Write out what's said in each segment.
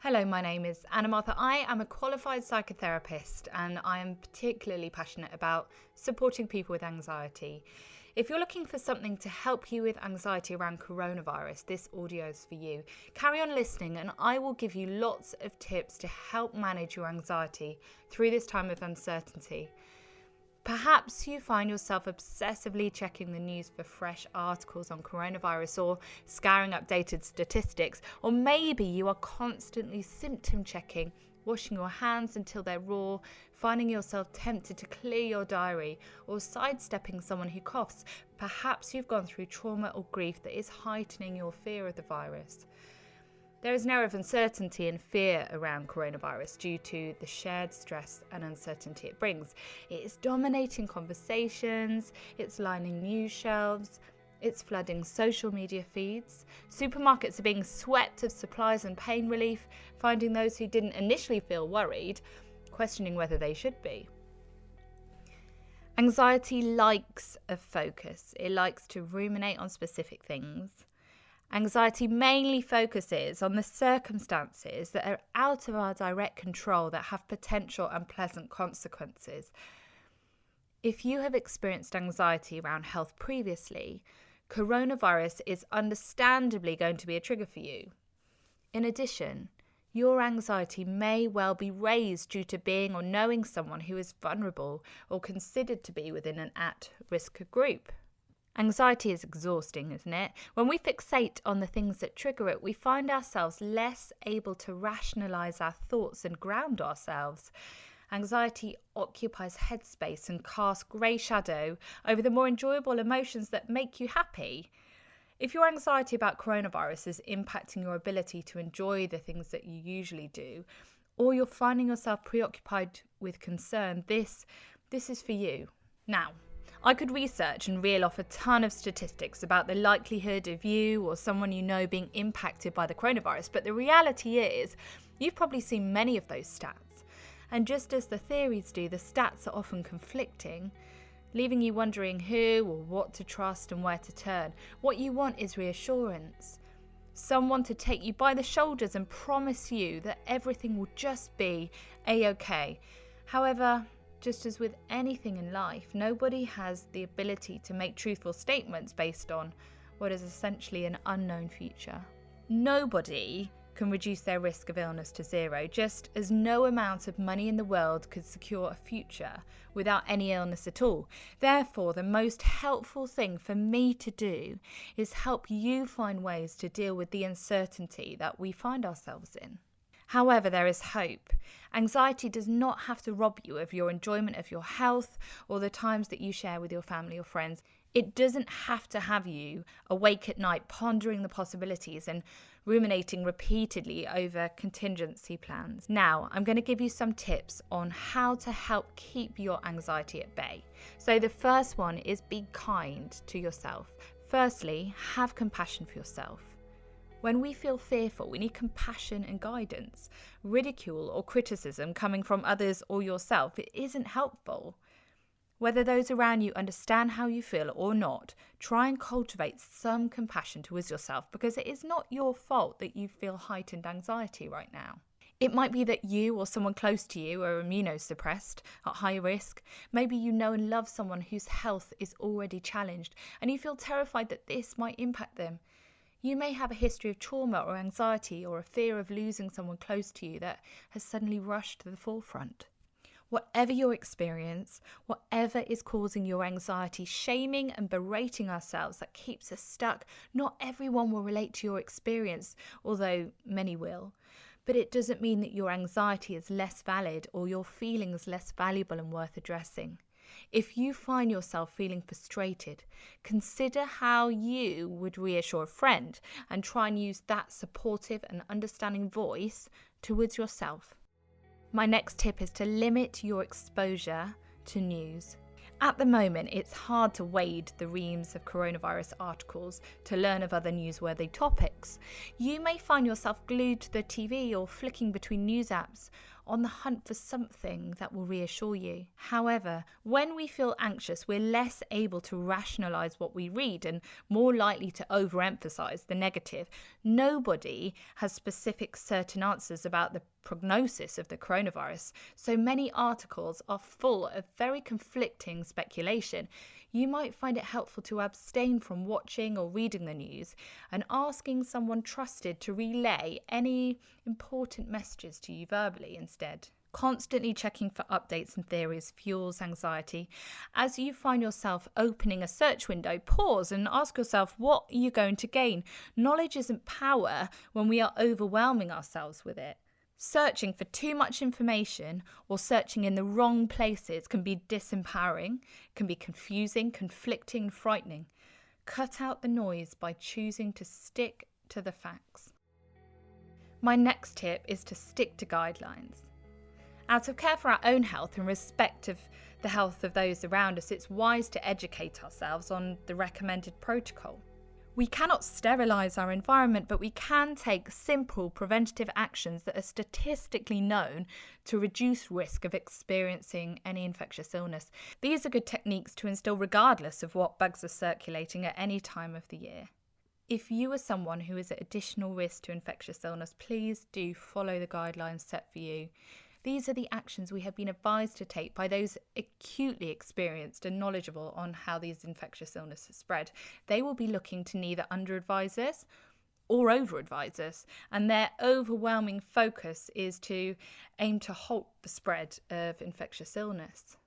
Hello, my name is Anna Mathur. I am a qualified psychotherapist and I am particularly passionate about supporting people with anxiety. If you're looking for something to help you with anxiety around coronavirus, this audio is for you. Carry on listening and I will give you lots of tips to help manage your anxiety through this time of uncertainty. Perhaps you find yourself obsessively checking the news for fresh articles on coronavirus or scouring updated statistics, or maybe you are constantly symptom checking, washing your hands until they're raw, finding yourself tempted to clear your diary, or sidestepping someone who coughs. Perhaps you've gone through trauma or grief that is heightening your fear of the virus. There is an air of uncertainty and fear around coronavirus due to the shared stress and uncertainty it brings. It is dominating conversations, it's lining news shelves, it's flooding social media feeds. Supermarkets are being swept of supplies and pain relief, finding those who didn't initially feel worried, questioning whether they should be. Anxiety likes a focus. It likes to ruminate on specific things. Anxiety mainly focuses on the circumstances that are out of our direct control that have potential unpleasant consequences. If you have experienced anxiety around health previously, coronavirus is understandably going to be a trigger for you. In addition, your anxiety may well be raised due to being or knowing someone who is vulnerable or considered to be within an at-risk group. Anxiety is exhausting, isn't it? When we fixate on the things that trigger it, we find ourselves less able to rationalise our thoughts and ground ourselves. Anxiety occupies headspace and casts grey shadow over the more enjoyable emotions that make you happy. If your anxiety about coronavirus is impacting your ability to enjoy the things that you usually do, or you're finding yourself preoccupied with concern, this is for you. Now, I could research and reel off a ton of statistics about the likelihood of you or someone you know being impacted by the coronavirus, but the reality is you've probably seen many of those stats. And just as the theories do, the stats are often conflicting, leaving you wondering who or what to trust and where to turn. What you want is reassurance. Someone to take you by the shoulders and promise you that everything will just be a-okay. However, just as with anything in life, nobody has the ability to make truthful statements based on what is essentially an unknown future. Nobody can reduce their risk of illness to zero, just as no amount of money in the world could secure a future without any illness at all. Therefore, the most helpful thing for me to do is help you find ways to deal with the uncertainty that we find ourselves in. However, there is hope. Anxiety does not have to rob you of your enjoyment of your health or the times that you share with your family or friends. It doesn't have to have you awake at night pondering the possibilities and ruminating repeatedly over contingency plans. Now, I'm going to give you some tips on how to help keep your anxiety at bay. So the first one is be kind to yourself. Firstly, have compassion for yourself. When we feel fearful, we need compassion and guidance. Ridicule or criticism coming from others or yourself, it isn't helpful. Whether those around you understand how you feel or not, try and cultivate some compassion towards yourself because it is not your fault that you feel heightened anxiety right now. It might be that you or someone close to you are immunosuppressed, at high risk. Maybe you know and love someone whose health is already challenged and you feel terrified that this might impact them. You may have a history of trauma or anxiety or a fear of losing someone close to you that has suddenly rushed to the forefront. Whatever your experience, whatever is causing your anxiety, shaming and berating ourselves that keeps us stuck, not everyone will relate to your experience, although many will. But it doesn't mean that your anxiety is less valid or your feelings less valuable and worth addressing. If you find yourself feeling frustrated, consider how you would reassure a friend and try and use that supportive and understanding voice towards yourself. My next tip is to limit your exposure to news. At the moment, it's hard to wade the reams of coronavirus articles to learn of other newsworthy topics. You may find yourself glued to the TV or flicking between news apps, on the hunt for something that will reassure you. However, when we feel anxious, we're less able to rationalize what we read and more likely to overemphasize the negative. Nobody has specific certain answers about the prognosis of the coronavirus, so many articles are full of very conflicting speculation. You might find it helpful to abstain from watching or reading the news and asking someone trusted to relay any important messages to you verbally instead. Constantly checking for updates and theories fuels anxiety. As you find yourself opening a search window, pause and ask yourself, what are you going to gain? Knowledge isn't power when we are overwhelming ourselves with it. Searching for too much information or searching in the wrong places can be disempowering, can be confusing, conflicting, and frightening. Cut out the noise by choosing to stick to the facts. My next tip is to stick to guidelines. Out of care for our own health and respect of the health of those around us, it's wise to educate ourselves on the recommended protocol. We cannot sterilise our environment, but we can take simple preventative actions that are statistically known to reduce risk of experiencing any infectious illness. These are good techniques to instill regardless of what bugs are circulating at any time of the year. If you are someone who is at additional risk to infectious illness, please do follow the guidelines set for you. These are the actions we have been advised to take by those acutely experienced and knowledgeable on how these infectious illnesses spread. They will be looking to neither under-advise us or over-advise us, and their overwhelming focus is to aim to halt the spread of infectious illness.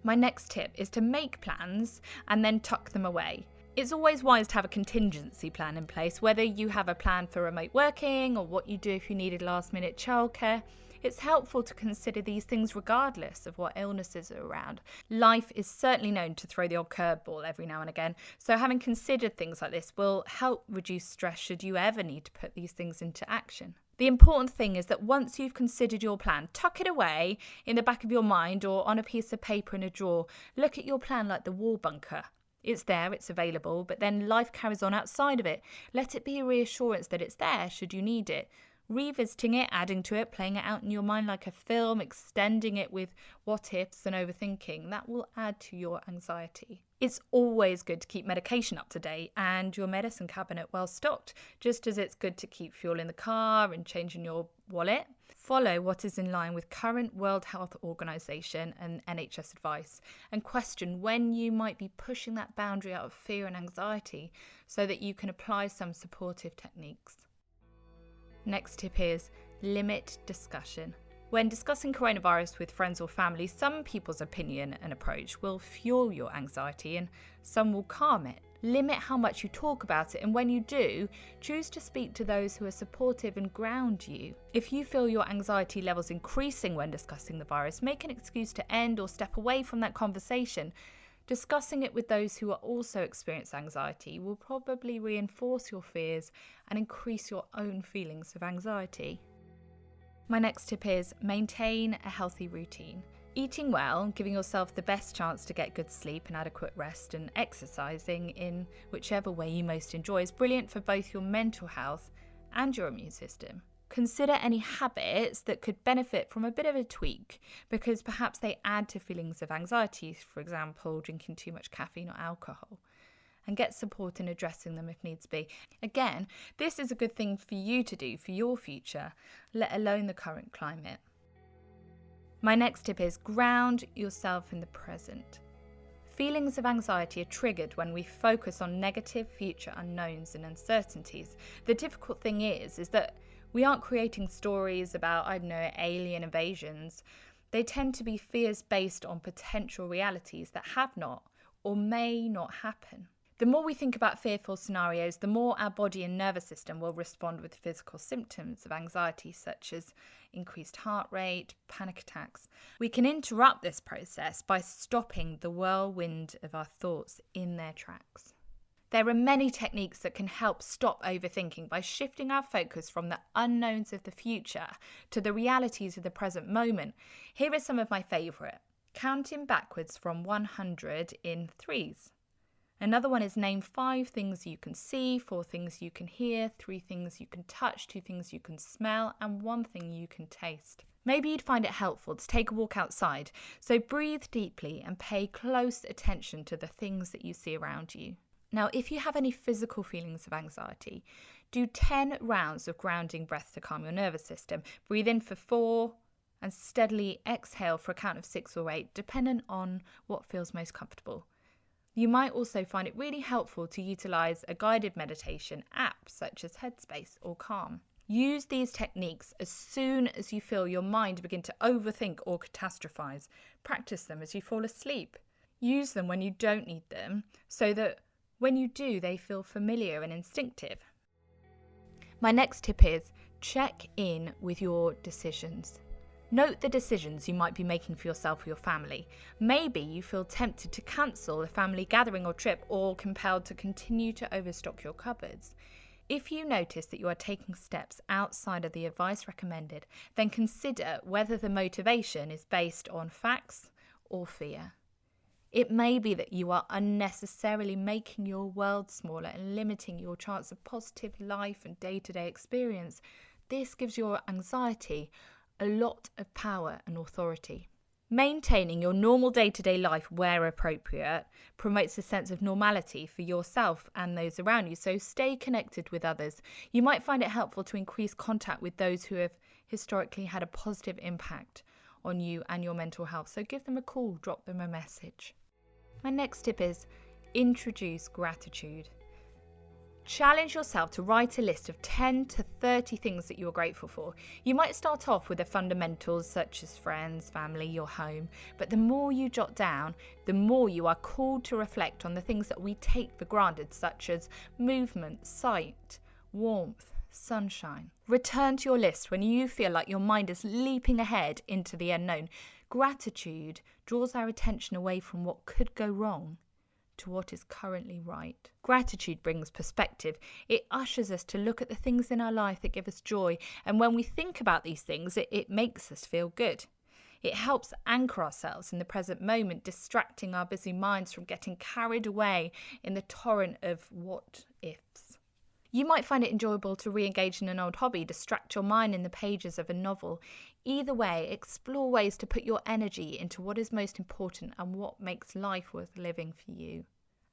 My next tip is to make plans and then tuck them away. It's always wise to have a contingency plan in place, whether you have a plan for remote working or what you do if you needed last-minute childcare. It's helpful to consider these things regardless of what illnesses are around. Life is certainly known to throw the odd curveball every now and again, so having considered things like this will help reduce stress should you ever need to put these things into action. The important thing is that once you've considered your plan, tuck it away in the back of your mind or on a piece of paper in a drawer. Look at your plan like the war bunker. It's there, it's available, but then life carries on outside of it. Let it be a reassurance that it's there should you need it. Revisiting it, adding to it, playing it out in your mind like a film, extending it with what ifs and overthinking, that will add to your anxiety. It's always good to keep medication up to date and your medicine cabinet well stocked, just as it's good to keep fuel in the car and change in your wallet. Follow what is in line with current World Health Organization and NHS advice, and question when you might be pushing that boundary out of fear and anxiety so that you can apply some supportive techniques. Next tip is limit discussion. When discussing coronavirus with friends or family, some people's opinion and approach will fuel your anxiety and some will calm it. Limit how much you talk about it, and when you do, choose to speak to those who are supportive and ground you. If you feel your anxiety levels increasing when discussing the virus, make an excuse to end or step away from that conversation. Discussing it with those who are also experiencing anxiety will probably reinforce your fears and increase your own feelings of anxiety. My next tip is maintain a healthy routine. Eating well, giving yourself the best chance to get good sleep and adequate rest, and exercising in whichever way you most enjoy is brilliant for both your mental health and your immune system. Consider any habits that could benefit from a bit of a tweak because perhaps they add to feelings of anxiety, for example, drinking too much caffeine or alcohol, and get support in addressing them if needs be. Again, this is a good thing for you to do for your future, let alone the current climate. My next tip is ground yourself in the present. Feelings of anxiety are triggered when we focus on negative future unknowns and uncertainties. The difficult thing is that we aren't creating stories about, alien invasions. They tend to be fears based on potential realities that have not or may not happen. The more we think about fearful scenarios, the more our body and nervous system will respond with physical symptoms of anxiety, such as increased heart rate, panic attacks. We can interrupt this process by stopping the whirlwind of our thoughts in their tracks. There are many techniques that can help stop overthinking by shifting our focus from the unknowns of the future to the realities of the present moment. Here are some of my favourite. Counting backwards from 100 in threes. Another one is name 5 things you can see, 4 things you can hear, 3 things you can touch, 2 things you can smell, and 1 thing you can taste. Maybe you'd find it helpful to take a walk outside, so breathe deeply and pay close attention to the things that you see around you. Now, if you have any physical feelings of anxiety, do 10 rounds of grounding breath to calm your nervous system. Breathe in for 4 and steadily exhale for a count of 6 or 8, depending on what feels most comfortable. You might also find it really helpful to utilize a guided meditation app such as Headspace or Calm. Use these techniques as soon as you feel your mind begin to overthink or catastrophize. Practice them as you fall asleep. Use them when you don't need them so that when you do, they feel familiar and instinctive. My next tip is check in with your decisions. Note the decisions you might be making for yourself or your family. Maybe you feel tempted to cancel a family gathering or trip, or compelled to continue to overstock your cupboards. If you notice that you are taking steps outside of the advice recommended, then consider whether the motivation is based on facts or fear. It may be that you are unnecessarily making your world smaller and limiting your chance of positive life and day-to-day experience. This gives your anxiety a lot of power and authority. Maintaining your normal day-to-day life where appropriate promotes a sense of normality for yourself and those around you, so stay connected with others. You might find it helpful to increase contact with those who have historically had a positive impact on you and your mental health, so give them a call, drop them a message. My next tip is introduce gratitude. Challenge yourself to write a list of 10 to 30 things that you're grateful for. You might start off with the fundamentals such as friends, family, your home, but the more you jot down, the more you are called to reflect on the things that we take for granted, such as movement, sight, warmth, sunshine. Return to your list when you feel like your mind is leaping ahead into the unknown. Gratitude draws our attention away from what could go wrong to what is currently right. Gratitude brings perspective. It ushers us to look at the things in our life that give us joy, and when we think about these things, it makes us feel good. It helps anchor ourselves in the present moment, distracting our busy minds from getting carried away in the torrent of what ifs. You might find it enjoyable to re-engage in an old hobby, distract your mind in the pages of a novel. Either way, explore ways to put your energy into what is most important and what makes life worth living for you.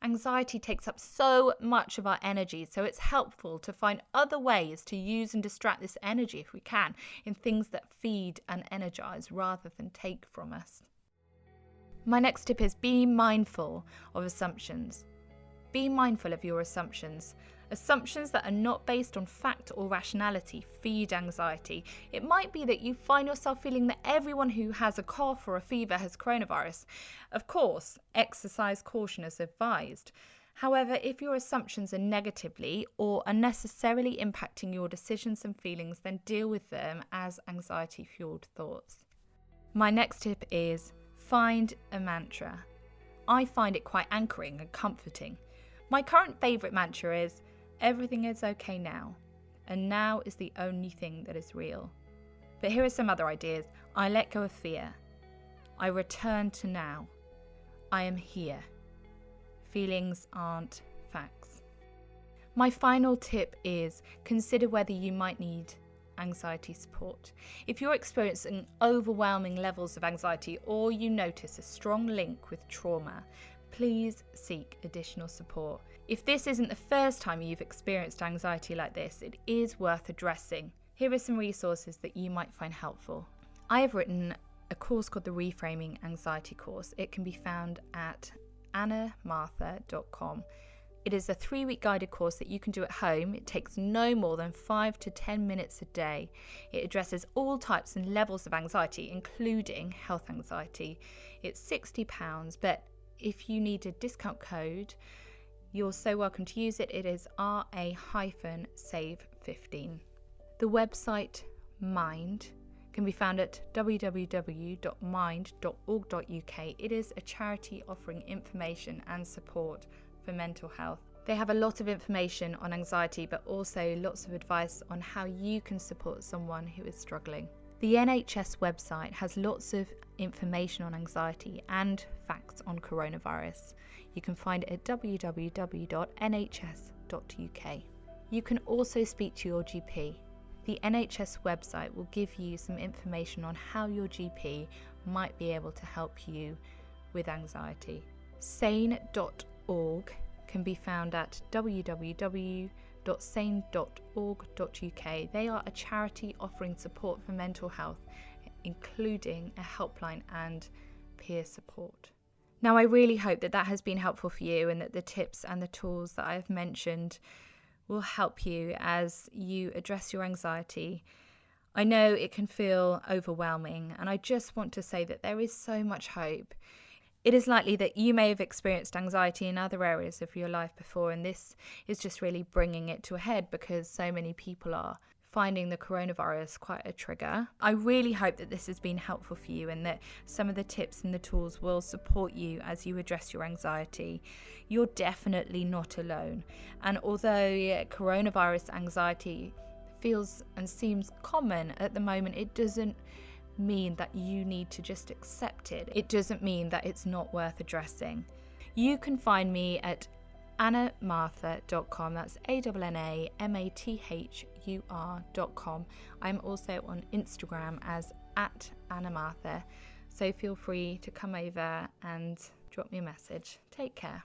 Anxiety takes up so much of our energy, so it's helpful to find other ways to use and distract this energy if we can, in things that feed and energize rather than take from us. My next tip is be mindful of assumptions. Be mindful of your assumptions. Assumptions that are not based on fact or rationality feed anxiety. It might be that you find yourself feeling that everyone who has a cough or a fever has coronavirus. Of course, exercise caution is advised. However, if your assumptions are negatively or unnecessarily impacting your decisions and feelings, then deal with them as anxiety-fueled thoughts. My next tip is find a mantra. I find it quite anchoring and comforting. My current favourite mantra is, everything is okay now, and now is the only thing that is real. But here are some other ideas. I let go of fear. I return to now. I am here. Feelings aren't facts. My final tip is consider whether you might need anxiety support. If you're experiencing overwhelming levels of anxiety or you notice a strong link with trauma, please seek additional support. If this isn't the first time you've experienced anxiety like this, it is worth addressing. Here are some resources that you might find helpful. I have written a course called the Reframing Anxiety course. It can be found at annamathur.com. It is a 3-week guided course that you can do at home. It takes no more than 5 to 10 minutes a day. It addresses all types and levels of anxiety, including health anxiety. It's £60, but if you need a discount code, you're so welcome to use it. It is RA-SAVE15. The website Mind can be found at www.mind.org.uk. It is a charity offering information and support for mental health. They have a lot of information on anxiety, but also lots of advice on how you can support someone who is struggling. The NHS website has lots of information on anxiety and facts on coronavirus. You can find it at www.nhs.uk. You can also speak to your GP. The NHS website will give you some information on how your GP might be able to help you with anxiety. Sane.org can be found at www.sane.org.uk. They are a charity offering support for mental health, including a helpline and peer support. Now, I really hope that has been helpful for you, and that the tips and the tools that I have mentioned will help you as you address your anxiety. I know it can feel overwhelming, and I just want to say that there is so much hope. It is likely that you may have experienced anxiety in other areas of your life before, and this is just really bringing it to a head because so many people are finding the coronavirus quite a trigger. I really hope that this has been helpful for you, and that some of the tips and the tools will support you as you address your anxiety. You're definitely not alone. And although coronavirus anxiety feels and seems common at the moment, it doesn't mean that you need to just accept it. It doesn't mean that it's not worth addressing. You can find me at annamathur.com. That's ANNAMATHUR.com. I'm also on Instagram as @AnnaMathur, so feel free to come over and drop me a message. Take care.